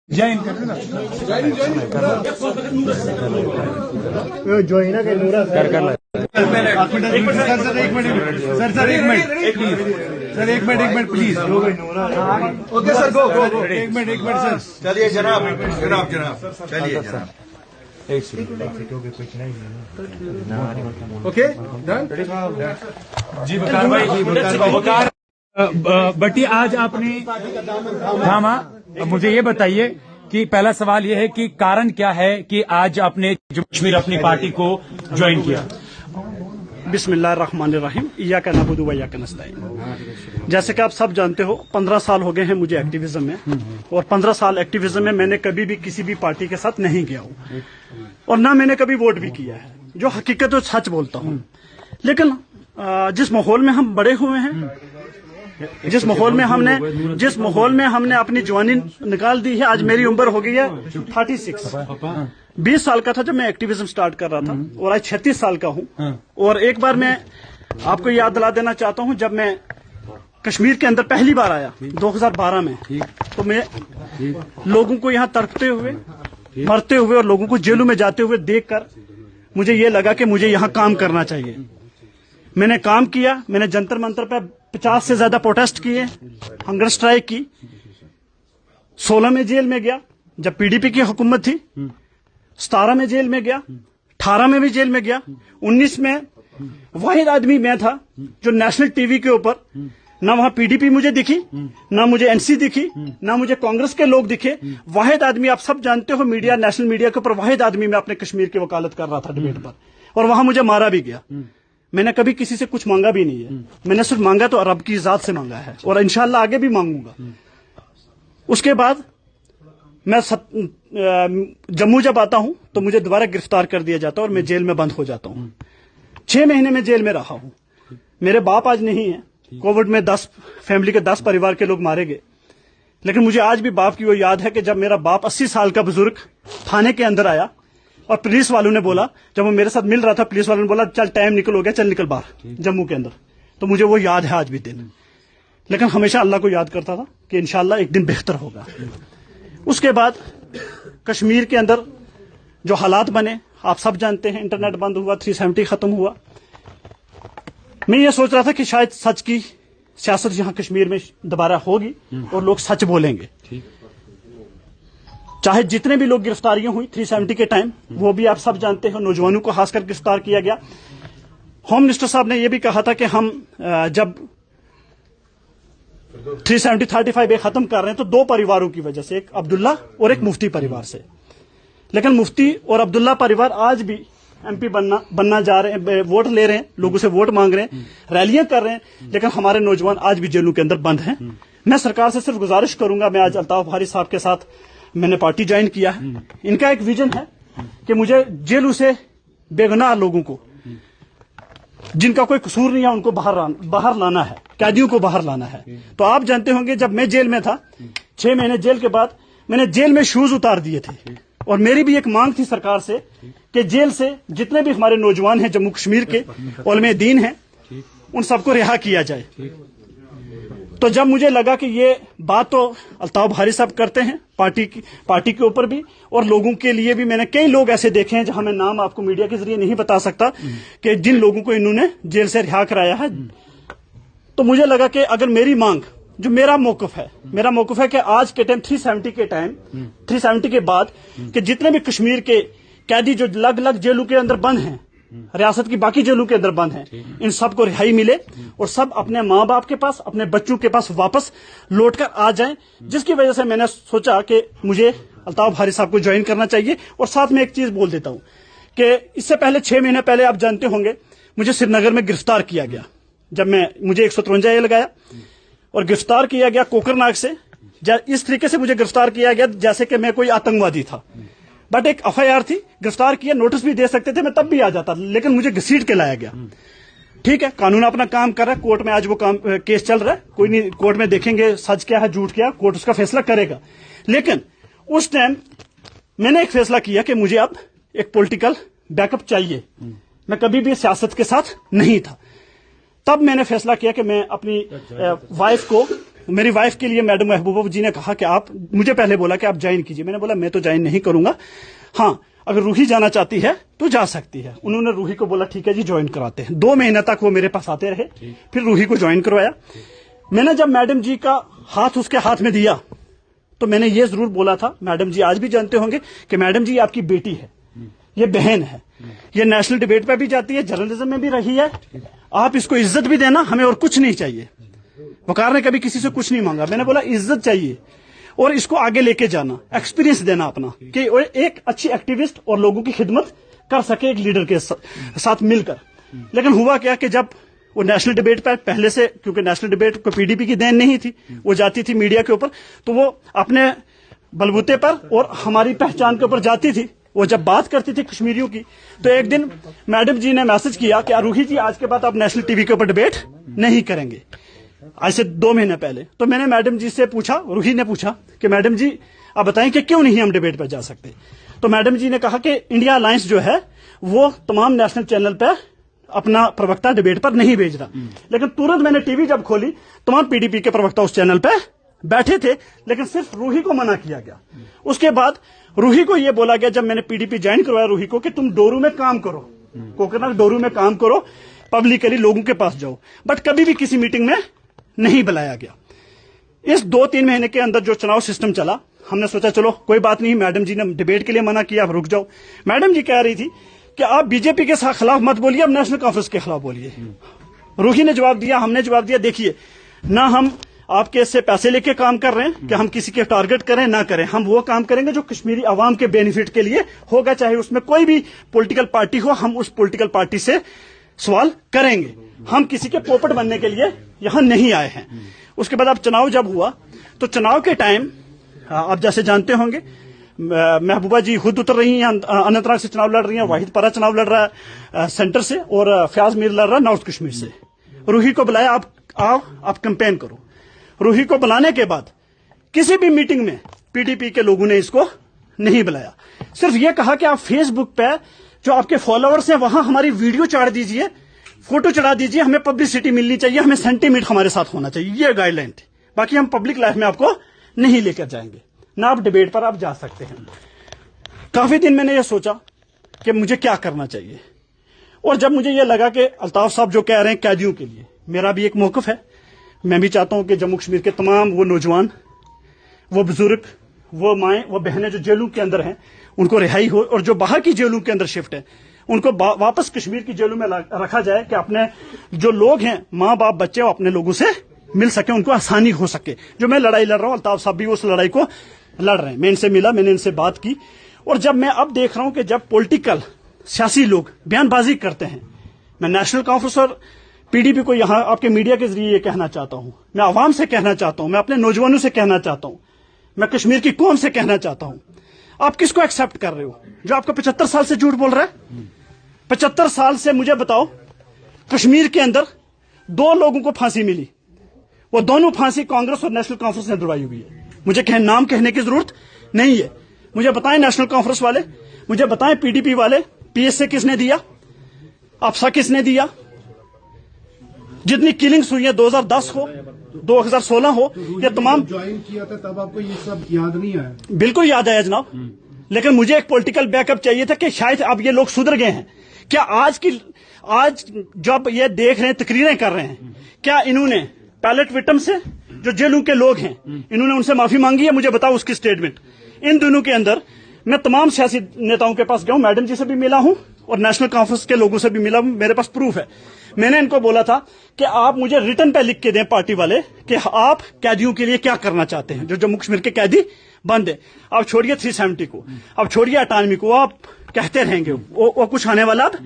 Join کر نورا سر ایک minute please. Okay sir گو ایک منٹ سر. چلیے جناب چلیے جناب. اوکے جی وقار بٹی آج آپ نے تھاما. مجھے یہ بتائیے کہ پہلا سوال یہ ہے کہ کارن کیا ہے کہ آج آپ نے جموں کشمیر اپنی پارٹی کو جوائن کیا؟ بسم اللہ الرحمن الرحیم. ایاک نعبد و ایاک نستعین. جیسے کہ آپ سب جانتے ہو 15 سال ہو گئے ہیں مجھے ایکٹیویزم میں, اور 15 سال ایکٹیویزم میں نے کبھی بھی کسی بھی پارٹی کے ساتھ نہیں گیا ہوں, اور نہ میں نے کبھی ووٹ بھی کیا ہے, جو حقیقت و سچ بولتا ہوں. لیکن جس ماحول میں ہم بڑے ہوئے ہیں, جس ماحول میں ہم نے اپنی جوانی نکال دی ہے, آج میری عمر ہو گئی ہے 36. 20 سال کا تھا جب میں ایکٹیویزم سٹارٹ کر رہا تھا, اور آج 36 سال کا ہوں. اور ایک بار میں آپ کو یاد دلا دینا چاہتا ہوں, جب میں کشمیر کے اندر پہلی بار آیا 2012 میں, تو میں لوگوں کو یہاں تڑپتے ہوئے, مرتے ہوئے اور لوگوں کو جیلوں میں جاتے ہوئے دیکھ کر مجھے یہ لگا کہ مجھے یہاں کام کرنا چاہیے. میں نے کام کیا. میں نے جنتر منتر پہ 50 سے زیادہ پروٹیسٹ کیے, ہنگر اسٹرائک کی. 16 میں جیل میں گیا جب پی ڈی پی کی حکومت تھی. 17 میں جیل میں گیا. 18 میں بھی جیل میں گیا. 19 میں واحد آدمی میں تھا جو نیشنل ٹی وی کے اوپر, نہ وہاں پی ڈی پی مجھے دکھی, نہ مجھے این سی دکھی, نہ مجھے کانگریس کے لوگ دکھے. واحد آدمی, آپ سب جانتے ہو میڈیا, نیشنل میڈیا کے اوپر واحد آدمی میں اپنے کشمیر کی وکالت کر رہا تھا ڈیبیٹ پر, اور وہاں مجھے مارا بھی گیا. میں نے کبھی کسی سے کچھ مانگا بھی نہیں ہے. میں نے صرف مانگا تو رب کی ذات سے مانگا ہے, اور انشاءاللہ آگے بھی مانگوں گا. اس کے بعد میں جموں جب آتا ہوں تو مجھے دوبارہ گرفتار کر دیا جاتا ہے, اور میں جیل میں بند ہو جاتا ہوں. 6 مہینے میں جیل میں رہا ہوں. میرے باپ آج نہیں ہے. کووڈ میں 10 فیملی کے 10 پریوار کے لوگ مارے گئے. لیکن مجھے آج بھی باپ کی وہ یاد ہے کہ جب میرا باپ 80 سال کا بزرگ تھانے کے اندر آیا, اور پولیس والوں نے بولا, جب وہ میرے ساتھ مل رہا تھا, پولیس والوں نے بولا چل ٹائم نکل ہو گیا, چل نکل باہر جموں کے اندر. تو مجھے وہ یاد ہے آج بھی دن. لیکن ہمیشہ اللہ کو یاد کرتا تھا کہ انشاءاللہ ایک دن بہتر ہوگا. اس کے بعد کشمیر کے اندر جو حالات بنے آپ سب جانتے ہیں. انٹرنیٹ بند ہوا, 370 ختم ہوا. میں یہ سوچ رہا تھا کہ شاید سچ کی سیاست یہاں کشمیر میں دوبارہ ہوگی اور لوگ سچ بولیں گے. چاہے جتنے بھی لوگ گرفتاریاں ہوئی 370 کے ٹائم, وہ بھی آپ سب جانتے ہیں, نوجوانوں کو خاص کر گرفتار کیا گیا. ہوم منسٹر صاحب نے یہ بھی کہا تھا کہ ہم جب 370-35 ختم کر رہے ہیں تو 2 پریواروں کی وجہ سے, ایک عبداللہ اور ایک مفتی پریوار سے. لیکن مفتی اور عبداللہ پریوار آج بھی ایم پی بننا جا رہے ہیں, ووٹ لے رہے ہیں, لوگوں سے ووٹ مانگ رہے ہیں, ریلیاں کر رہے ہیں. لیکن ہمارے نوجوان آج بھی جیلوں کے اندر بند ہیں. میں سرکار سے صرف گزارش کروں گا, میں آج الطاف بھاری صاحب کے ساتھ میں نے پارٹی جوائن کیا ہے. ان کا ایک ویژن ہے کہ مجھے جیلوں سے بے گناہ لوگوں کو, جن کا کوئی قصور نہیں ہے, ان کو باہر لانا ہے, قیدیوں کو باہر لانا ہے. تو آپ جانتے ہوں گے جب میں جیل میں تھا 6 مہینے جیل کے بعد میں نے جیل میں شوز اتار دیے تھے, اور میری بھی ایک مانگ تھی سرکار سے کہ جیل سے جتنے بھی ہمارے نوجوان ہیں جموں کشمیر کے, علماء دین ہیں, ان سب کو رہا کیا جائے. تو جب مجھے لگا کہ یہ بات تو الطاف بھاری صاحب کرتے ہیں پارٹی کے اوپر بھی, اور لوگوں کے لیے بھی, میں نے کئی لوگ ایسے دیکھے ہیں جہاں میں نام آپ کو میڈیا کے ذریعے نہیں بتا سکتا کہ جن لوگوں کو انہوں نے جیل سے رہا کرایا ہے. تو مجھے لگا کہ اگر میری مانگ, جو میرا موقف ہے کہ آج کے ٹائم 370 کے ٹائم 370 کے بعد کہ جتنے بھی کشمیر کے قیدی جو لگ جیلوں کے اندر بند ہیں, ریاست کی باقی جیلوں کے اندر بند ہیں, ان سب کو رہائی ملے اور سب اپنے ماں باپ کے پاس, اپنے بچوں کے پاس واپس لوٹ کر آ جائیں. جس کی وجہ سے میں نے سوچا کہ مجھے الطاف بھاری صاحب کو جوائن کرنا چاہیے. اور ساتھ میں ایک چیز بول دیتا ہوں کہ اس سے پہلے 6 مہینے پہلے آپ جانتے ہوں گے مجھے سری نگر میں گرفتار کیا گیا. جب مجھے 153 لگایا اور گرفتار کیا گیا کوکر ناگ سے. اس طریقے سے مجھے گرفتار کیا گیا جیسے کہ میں کوئی آتنکوادی تھا. بٹ ایک ایف آئی آر تھی, گرفتار کیا, نوٹس بھی دے سکتے تھے, میں تب بھی آ جاتا, لیکن مجھے گھسیٹ کے لایا گیا. ٹھیک ہے, قانون اپنا کام کر رہا ہے, کورٹ میں آج وہ کیس چل رہا ہے, کوئی نہیں, کورٹ میں دیکھیں گے سچ کیا ہے جھوٹ کیا, کورٹ اس کا فیصلہ کرے گا. لیکن اس ٹائم میں نے ایک فیصلہ کیا کہ مجھے اب ایک پولیٹیکل بیک اپ چاہیے. میں کبھی بھی سیاست کے ساتھ نہیں تھا. تب میں نے فیصلہ کیا کہ میں اپنی وائف کو मेरी वाइफ के लिए मैडम महबूबा जी ने कहा कि आप, मुझे पहले बोला कि आप ज्वाइन कीजिए। मैंने बोला मैं तो ज्वाइन नहीं करूंगा, हाँ अगर रूही जाना चाहती है तो जा सकती है। उन्होंने रूही को बोला ठीक है जी ज्वाइन कराते हैं। 2 महीने तक वो मेरे पास आते रहे, फिर रूही को ज्वाइन करवाया। मैंने जब मैडम जी का हाथ उसके हाथ में दिया तो मैंने ये जरूर बोला था, मैडम जी आज भी जानते होंगे कि मैडम जी आपकी बेटी है, ये बहन है, ये नेशनल डिबेट पे भी जाती है, जर्नलिज्म में भी रही है, आप इसको इज्जत भी देना, हमें और कुछ नहीं चाहिए। वकार ने कभी किसी से कुछ नहीं मांगा। मैंने बोला इज्जत चाहिए और इसको आगे लेके जाना, एक्सपीरियंस देना अपना कि एक अच्छी एक्टिविस्ट और लोगों की खिदमत कर सके एक लीडर के साथ मिलकर। लेकिन हुआ क्या कि जब वो नेशनल डिबेट पर पहले से, क्योंकि नेशनल डिबेट को पीडीपी की देन नहीं थी, वो जाती थी मीडिया के ऊपर, तो वो अपने बलबूते पर और हमारी पहचान के ऊपर जाती थी। वो जब बात करती थी कश्मीरियों की, तो एक दिन मैडम जी ने मैसेज किया कि रूही जी आज के बाद आप नेशनल टीवी के ऊपर डिबेट नहीं करेंगे, आज से 2 महीने पहले। तो मैंने मैडम जी से पूछा, रूही ने पूछा कि मैडम जी आप बताएं कि क्यों नहीं हम डिबेट पर जा सकते। तो मैडम जी ने कहा कि इंडिया अलायंस जो है वो तमाम नेशनल चैनल पर अपना प्रवक्ता डिबेट पर नहीं भेज रहा। लेकिन तुरंत मैंने टीवी जब खोली, तमाम पीडीपी के प्रवक्ता उस चैनल पर बैठे थे, लेकिन सिर्फ रूही को मना किया गया। उसके बाद रूही को यह बोला गया, जब मैंने पीडीपी ज्वाइन करवाया रूही को, कि तुम डोरू में काम करो, कोकरनाग डोरू में काम करो, पब्लिकली लोगों के पास जाओ, बट कभी भी किसी मीटिंग में नहीं बुलाया गया। इस 2-3 महीने के अंदर जो चुनाव सिस्टम चला, हमने सोचा चलो कोई बात नहीं, मैडम जी ने डिबेट के लिए मना किया, अब रुक जाओ। मैडम जी कह रही थी कि आप बीजेपी के खिलाफ मत बोलिए, अब नेशनल कॉन्फ्रेंस के खिलाफ बोलिए। रूही ने जवाब दिया, हमने जवाब दिया, देखिए ना हम आपके से पैसे लेके काम कर रहे हैं कि हम किसी के टारगेट करें ना करें, हम वो काम करेंगे जो कश्मीरी आवाम के बेनिफिट के लिए होगा, चाहे उसमें कोई भी पॉलिटिकल पार्टी हो, हम उस पॉलिटिकल पार्टी से सवाल करेंगे, हम किसी के पोपट बनने के लिए यहां नहीं आए हैं। उसके बाद अब चुनाव जब हुआ, तो चुनाव के टाइम आप जैसे जानते होंगे, महबूबा जी खुद उतर रही हैं, अनंतनाग से चुनाव लड़ रही हैं, वाहिद पारा चुनाव लड़ रहा है सेंटर से, और फयाज मीर लड़ रहा है नॉर्थ कश्मीर से। रूही को बुलाया, आप आओ आप कैंपेन करो। रूही को बुलाने के बाद किसी भी मीटिंग में पीडीपी के लोगों ने इसको नहीं बुलाया, सिर्फ ये कहा कि आप फेसबुक पे जो आपके फॉलोअर्स हैं वहां हमारी वीडियो चढ़ा दीजिए, फोटो चढ़ा दीजिए, हमें पब्लिसिटी मिलनी चाहिए, हमें सेंटीमेंट हमारे साथ होना चाहिए, ये गाइडलाइन थी। बाकी हम पब्लिक लाइफ में आपको नहीं लेकर जाएंगे, ना आप डिबेट पर आप जा सकते हैं। काफी दिन मैंने ये सोचा कि मुझे क्या करना चाहिए, और जब मुझे ये लगा कि अल्ताफ साहब जो कह रहे हैं कैदियों के लिए, मेरा भी एक मौकफ है, मैं भी चाहता हूं कि जम्मू कश्मीर के तमाम वो नौजवान, वो बुजुर्ग, वो माएं, वो बहनें जो जेलों के अंदर हैं, उनको रिहाई हो, और जो बाहर की जेलों के अंदर शिफ्ट है उनको वापस कश्मीर की जेलों में रखा जाए, कि अपने जो लोग हैं, माँ बाप बच्चे, वो अपने लोगों से मिल सके, उनको आसानी हो सके। जो मैं लड़ाई लड़ रहा हूं, अल्ताफ साहब भी उस लड़ाई को लड़ रहे हैं। मैं इनसे मिला, मैंने इनसे बात की, और जब मैं अब देख रहा हूं कि जब पॉलिटिकल सियासी लोग बयानबाजी करते हैं, मैं नेशनल कॉन्फ्रेंस और पीडीपी को यहां आपके मीडिया के जरिए ये कहना चाहता हूं, मैं आवाम से कहना चाहता हूं, मैं अपने नौजवानों से कहना चाहता हूं, मैं कश्मीर की कौम से कहना चाहता हूं, आप किसको एक्सेप्ट कर रहे हो जो आपको 75 साल से झूठ बोल रहा है? 75 साल से मुझे बताओ, कश्मीर के अंदर 2 लोगों को फांसी मिली, वो दोनों फांसी कांग्रेस और नेशनल कॉन्फ्रेंस ने दिलवाई हुई है। मुझे नाम कहने की जरूरत नहीं है, मुझे बताएं नेशनल कॉन्फ्रेंस वाले, मुझे बताएं पीडीपी वाले, पीएसए किसने दिया, अफसा किसने दिया? जितनी किलिंग्स हुई है 2010 हो, 2016 हो, ये तमाम ज्वाइन किया था तब आपको ये सब याद नहीं आया? बिल्कुल याद आया जनाब, लेकिन मुझे एक पॉलिटिकल बैकअप चाहिए था कि शायद अब ये लोग सुधर गए हैं। क्या आज जब ये देख रहे हैं, तकरीरें कर रहे हैं, क्या इन्होंने पैलेट विक्टिम से जो जेलों के लोग हैं, इन्होंने उनसे माफी मांगी है? मुझे बताओ उसकी स्टेटमेंट। इन दिनों के अंदर मैं तमाम सियासी नेताओं के पास गया हूं, मैडम जी से भी मिला हूं और नेशनल कॉन्फ्रेंस के लोगों से भी मिला हूं, मेरे पास प्रूफ है। मैंने इनको बोला था कि आप मुझे रिटर्न पे लिख के दें पार्टी वाले कि आप कैदियों के लिए क्या करना चाहते हैं, जो जम्मू कश्मीर के कैदी बंद है। आप छोड़िए 370 को, आप छोड़िए अटानवी को, आप कहते रहेंगे वो कुछ आने वाला अब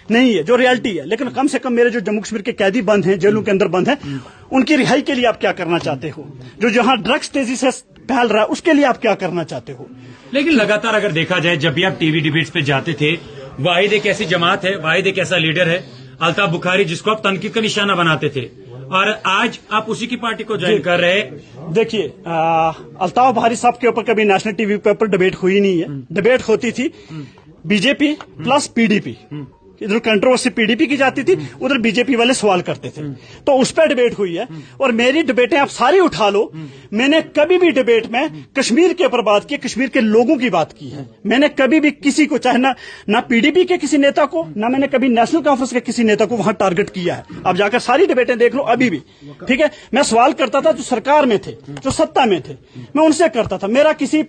नहीं है, जो रियलिटी है। लेकिन कम से कम मेरे जो जम्मू कश्मीर के कैदी बंद हैं, जेलों के अंदर बंद हैं, उनकी रिहाई के लिए आप क्या करना चाहते हो? जो जहां ड्रग्स तेजी से फैल रहा है उसके लिए आप क्या करना चाहते हो? लेकिन लगातार अगर देखा जाए, जब भी आप टीवी डिबेट्स पे जाते थे, वाहिद एक ऐसी जमात है, वाहिद एक ऐसा लीडर है, अल्ताफ बुखारी, जिसको आप तनकीद का निशाना बनाते थे, और आज आप उसी की पार्टी को ज्वाइन कर रहे हैं। देखिए, अल्ताफ बुखारी साहब के ऊपर कभी नेशनल टीवी पे ऊपर डिबेट हुई नहीं है। डिबेट होती थी बीजेपी प्लस पीडीपी, इधर कंट्रोवर्सी पीडीपी की जाती थी, उधर बीजेपी वाले सवाल करते थे, तो उस पर डिबेट हुई है। और मेरी डिबेटें आप सारी उठा लो, मैंने कभी भी डिबेट में कश्मीर के ऊपर बात की, कश्मीर के लोगों की बात की है। मैंने कभी भी किसी को, चाहे ना पीडीपी के किसी नेता को, ना मैंने कभी नेशनल कॉन्फ्रेंस के किसी नेता को वहां टारगेट किया है। आप जाकर सारी डिबेटें देख लो अभी भी, ठीक है। मैं सवाल करता था जो सरकार में थे, जो सत्ता में थे, मैं उनसे करता था। मेरा किसी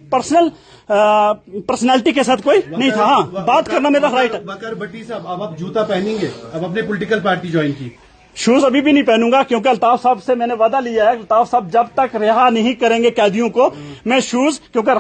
पर्सनैलिटी के साथ कोई नहीं था। हाँ, बात करना मेरा राइट है। बकर भट्टी साहब, अब आप जूता पहनेंगे, अब अपने पॉलिटिकल पार्टी ज्वाइन की? शूज अभी भी नहीं पहनूंगा, क्योंकि अल्ताफ साहब से मैंने वादा लिया है, अल्ताफ साहब जब तक रिहा नहीं करेंगे कैदियों को, मैं शूज, क्योंकि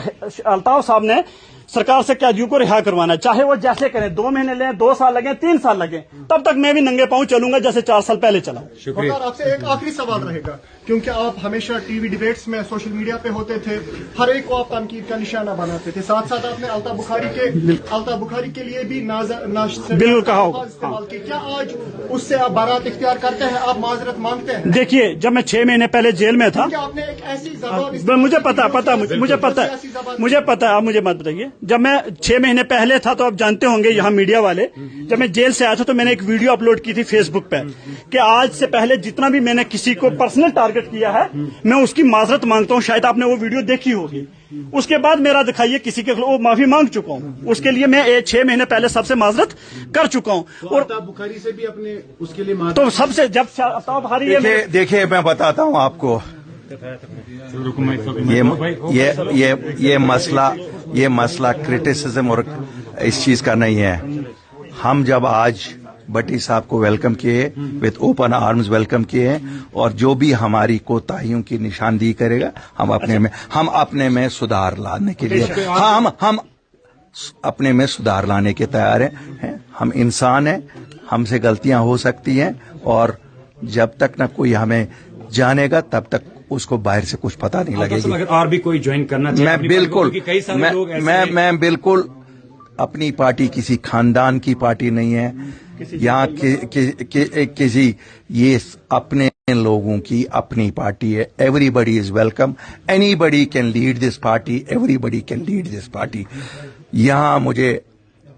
अल्ताफ साहब ने सरकार से कैदियों को रिहा करवाना है, चाहे वो जैसे करें, 2 महीने लें, 2 साल लगे, 3 साल लगे, तब तक मैं भी नंगे पांव चलूंगा जैसे 4 साल पहले चला। शुक्रिया। आपसे एक आखिरी सवाल रहेगा, क्योंकि आप हमेशा टीवी डिबेट्स में, सोशल मीडिया पे होते थे, हर एक को आप तनकीद का निशाना बनाते थे। साथ साथ आपने अल्ताफ बुखारी के लिए भी बिल्कुल कहा होगा। इस्तेमाल की। क्या आज उससे आप बारात इख्तियार करते हैं, आप माजरत मांगते हैं? देखिए, जब मैं 6 महीने पहले जेल में था, क्या आपने एक ऐसी जबान मुझे पता है, आप मुझे मत बताइए। जब मैं 6 महीने पहले था, तो आप जानते होंगे यहाँ मीडिया वाले, जब मैं जेल से आया था तो मैंने एक वीडियो अपलोड की थी फेसबुक पे कि आज से पहले जितना भी मैंने किसी को पर्सनल टारगेट किया है, मैं उसकी माजरत मांगता हूँ। शायद आपने वो वीडियो देखी होगी। उसके बाद मेरा दिखाइए किसी के खिलाफ माफी मांग चुका हूँ, उसके लिए मैं 6 महीने पहले सबसे माजरत कर चुका हूँ। और अल्ताफ बुखारी से भी अपने उसके लिए तो सबसे, जब अल्ताफ बुखारी, देखिए मैं बताता हूँ आपको, ये मसला क्रिटिसिज्म और इस चीज का नहीं है। हम जब आज भट्टी साहब को वेलकम किए, विद ओपन आर्म्स वेलकम किए हैं, और जो भी हमारी कोताहियों की निशानदेही करेगा, हम अपने में सुधार लाने के लिए, हम अपने में सुधार लाने के तैयार हैं। हम इंसान हैं, हमसे गलतियां हो सकती हैं, और जब तक न कोई हमें जानेगा तब तक उसको बाहर से कुछ पता नहीं लगेगा। अगर और भी कोई ज्वाइन करना चाहिए, मैं बिल्कुल, अपनी पार्टी किसी खानदान की पार्टी नहीं है, यहाँ किसी ये अपने लोगों की अपनी पार्टी है। Everybody is welcome, anybody can lead this party, everybody can lead this party. यहाँ मुझे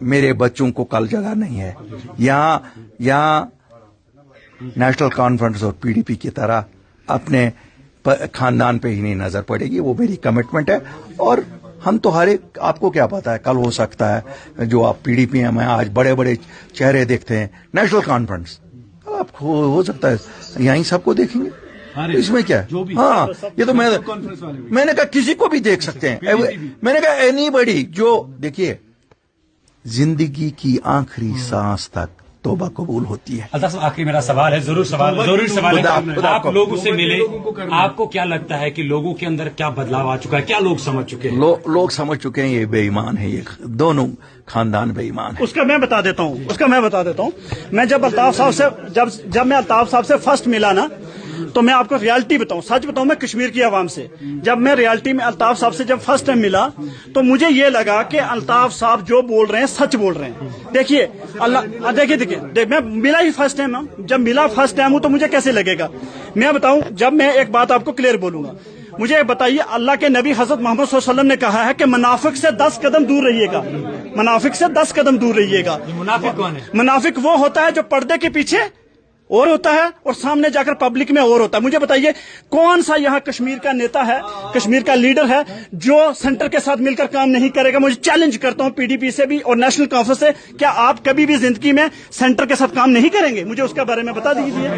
मेरे बच्चों को कल जगह नहीं है। यहाँ नेशनल कॉन्फ्रेंस और पीडीपी की तरह अपने खानदान पे ही नहीं नजर पड़ेगी, वो मेरी कमिटमेंट है। और हम तो हर एक, आपको क्या पता है, कल हो सकता है जो आप पीडीपी में आज बड़े बड़े चेहरे देखते हैं, नेशनल कॉन्फ्रेंस आप हो सकता है यहीं सबको देखेंगे, इसमें क्या है? हाँ, ये तो मैंने कहा किसी को भी देख सकते हैं। मैंने कहा एनीबडी, जो देखिए जिंदगी की आखिरी सांस तक तौबा कबूल होती है। अल्ताफ साहब, आखिरी मेरा सवाल है, जरूर सवाल है, आप लोगों से मिले, आपको क्या लगता है कि लोगों के अंदर क्या बदलाव आ चुका है, क्या लोग समझ चुके हैं? लोग समझ चुके हैं ये बेईमान है, ये दोनों खानदान बेईमान है। उसका मैं बता देता हूँ। मैं जब अल्ताफ साहब से जब मैं अल्ताफ साहब से फर्स्ट मिला ना, तो मैं आपको रियलिटी बताऊं, सच बताऊं, मैं कश्मीर की आवाम से जब मैं रियलिटी में अल्ताफ साहब से जब फर्स्ट टाइम मिला, तो मुझे ये लगा कि अल्ताफ साहब जो बोल रहे हैं सच बोल रहे हैं। देखिए अल्लाह, देखिए मैं मिला ही फर्स्ट टाइम हूं, जब मिला फर्स्ट टाइम हूं तो मुझे कैसे लगेगा मैं बताऊं। जब मैं एक बात आपको क्लियर बोलूंगा, मुझे बताइए, अल्लाह के नबी हजरत मोहम्मद सल्लल्लाहु अलैहि वसल्लम ने कहा है कि मुनाफिक से 10 कदम दूर रहिएगा, मुनाफिक से 10 कदम दूर रहिएगा। मुनाफिक कौन है? मुनाफिक वो होता है जो पर्दे के पीछे और होता है और सामने जाकर पब्लिक में और होता है। मुझे बताइए कौन सा यहाँ कश्मीर का नेता है, कश्मीर का लीडर है जो सेंटर के साथ मिलकर काम नहीं करेगा? मुझे चैलेंज करता हूँ पीडीपी से भी और नेशनल कॉन्फ्रेंस से, क्या आप कभी भी जिंदगी में सेंटर के साथ काम नहीं करेंगे? मुझे उसके बारे में बता दीजिए।